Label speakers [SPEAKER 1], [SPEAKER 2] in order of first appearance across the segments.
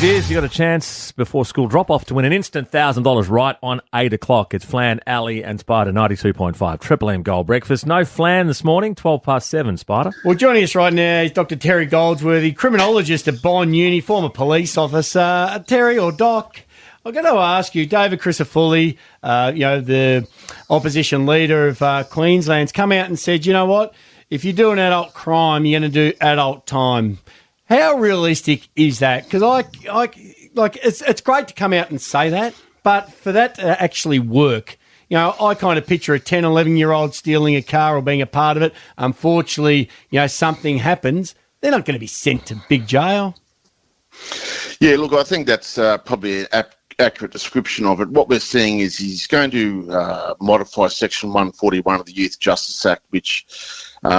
[SPEAKER 1] is you got a chance before school drop-off to win an instant $1,000 right on 8 o'clock. It's Flan, Ali and Spider, 92.5. Triple M Gold Breakfast. No Flan this morning, 7:12, Spider.
[SPEAKER 2] Well, joining us right now is Dr. Terry Goldsworthy, criminologist at Bond Uni, former police officer. Terry, or Doc, I'm going to ask you, David Crisafulli, the opposition leader of Queensland's come out and said, you know what, if you do an adult crime, you're going to do adult time. How realistic is that? Because it's great to come out and say that, but for that to actually work, I kind of picture a 10, 11-year-old stealing a car or being a part of it. Unfortunately, something happens. They're not going to be sent to big jail.
[SPEAKER 3] Yeah, look, I think that's probably an accurate description of it. What we're seeing is he's going to modify Section 141 of the Youth Justice Act, which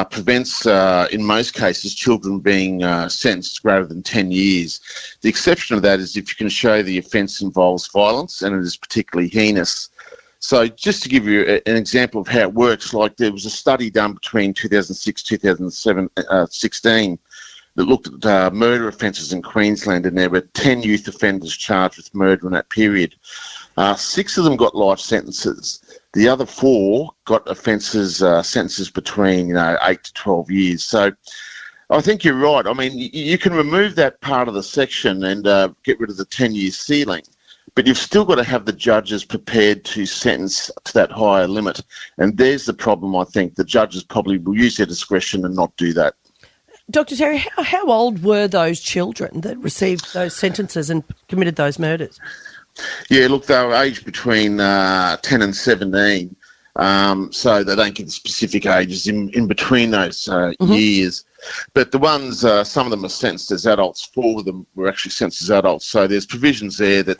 [SPEAKER 3] prevents, in most cases, children being sentenced greater than 10 years. The exception of that is if you can show the offence involves violence and it is particularly heinous. So just to give you an example of how it works, like there was a study done between 2006-2016 that looked at murder offences in Queensland, and there were 10 youth offenders charged with murder in that period. 6 of them got life sentences. The other 4 got sentences between 8 to 12 years. So I think you're right. I mean, you can remove that part of the section and get rid of the 10-year ceiling, but you've still got to have the judges prepared to sentence to that higher limit. And there's the problem, I think. The judges probably will use their discretion and not do that.
[SPEAKER 4] Dr. Terry, how old were those children that received those sentences and committed those murders?
[SPEAKER 3] Yeah, look, they were aged between 10 and 17, so they don't give the specific ages in between those years. But the ones, some of them are sentenced as adults, 4 of them were actually sentenced as adults. So there's provisions there that,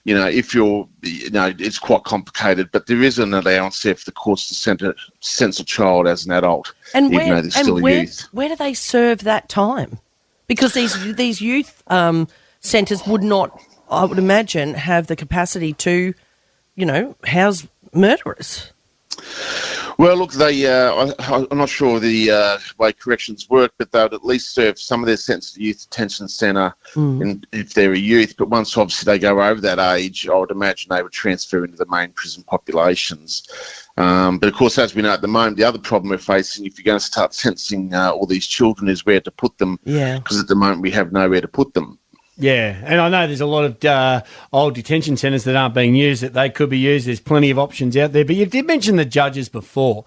[SPEAKER 3] if you're, it's quite complicated, but there is an allowance there for the courts to sentence a child as an adult,
[SPEAKER 4] and
[SPEAKER 3] even though they're still a youth.
[SPEAKER 4] Where do they serve that time? Because these youth centres would not, I would imagine, have the capacity to, house murderers.
[SPEAKER 3] Well, look, I'm not sure the way corrections work, but they would at least serve some of their sentence at youth detention centre if they're a youth. But once, obviously, they go over that age, I would imagine they would transfer into the main prison populations. But, of course, as we know at the moment, the other problem we're facing, if you're going to start sentencing all these children, is where to put them. Yeah. Because at the moment we have nowhere to put them.
[SPEAKER 2] Yeah, and I know there's a lot of old detention centres that aren't being used, that they could be used. There's plenty of options out there. But you did mention the judges before.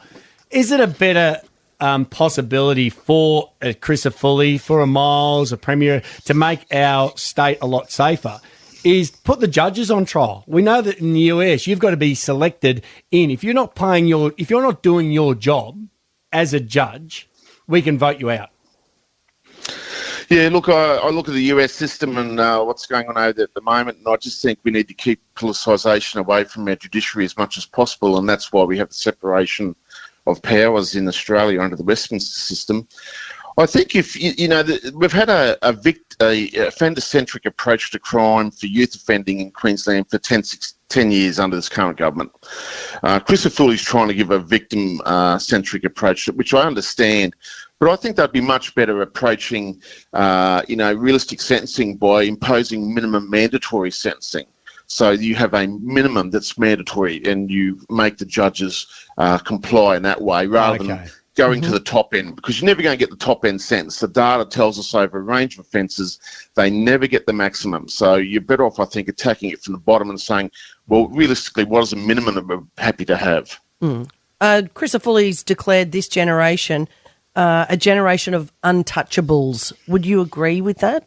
[SPEAKER 2] Is it a better possibility for a Crisafulli, for a Miles, a Premier, to make our state a lot safer, is put the judges on trial? We know that in the US, you've got to be selected in. If you're not doing your job as a judge, we can vote you out.
[SPEAKER 3] Yeah, look, I look at the US system and what's going on over there at the moment, and I just think we need to keep politicisation away from our judiciary as much as possible, and that's why we have the separation of powers in Australia under the Westminster system. I think if, we've had a offender-centric approach to crime for youth offending in Queensland for 10 years under this current government. Crisafulli's trying to give a victim-centric approach, which I understand, but I think they'd be much better approaching, realistic sentencing by imposing minimum mandatory sentencing. So you have a minimum that's mandatory and you make the judges comply in that way rather than going to the top end, because you're never going to get the top end sentence. The data tells us over a range of offences, they never get the maximum. So you're better off, I think, attacking it from the bottom and saying, well, realistically, what is a minimum that we're happy to have?
[SPEAKER 4] Crisafulli's declared this generation a generation of untouchables. Would you agree with that?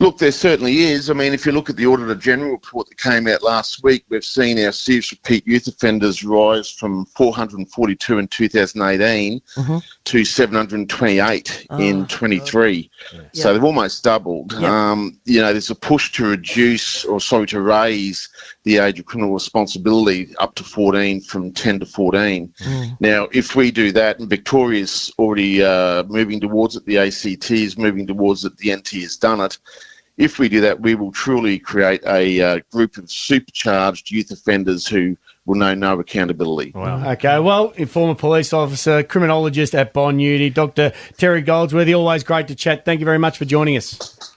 [SPEAKER 3] Look, there certainly is. I mean, if you look at the Auditor General report that came out last week, we've seen our serious repeat youth offenders rise from 442 in 2018 to 728 in 23. So they've almost doubled. There's a push to raise the age of criminal responsibility up to 14 from 10 to 14. Now, if we do that, and Victoria's already moving towards it, the ACT is moving towards it, the NT has done it. If we do that, we will truly create a group of supercharged youth offenders who will know no accountability.
[SPEAKER 2] Wow. Okay, well, former police officer, criminologist at Bond Uni, Dr. Terry Goldsworthy, always great to chat. Thank you very much for joining us.